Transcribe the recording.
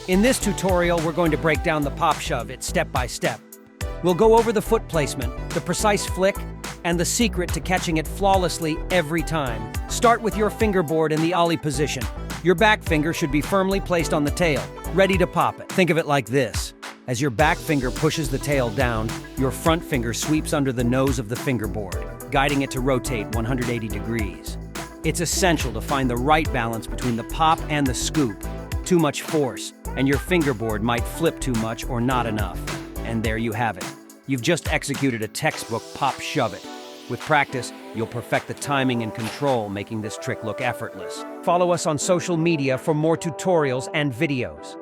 In this tutorial, we're going to break down the pop SHUVIT step by step. We'll go over the foot placement, the precise flick, and the secret to catching it flawlessly every time. Start with your fingerboard in the ollie position. Your back finger should be firmly placed on the tail, ready to pop it. Think of it like this. As your back finger pushes the tail down, your front finger sweeps under the nose of the fingerboard, guiding it to rotate 180 degrees. It's essential to find the right balance between the pop and the scoop. Too much force, and your fingerboard might flip too much or not enough. And there you have it. You've just executed a textbook pop SHUVIT. With practice, you'll perfect the timing and control, making this trick look effortless. Follow us on social media for more tutorials and videos.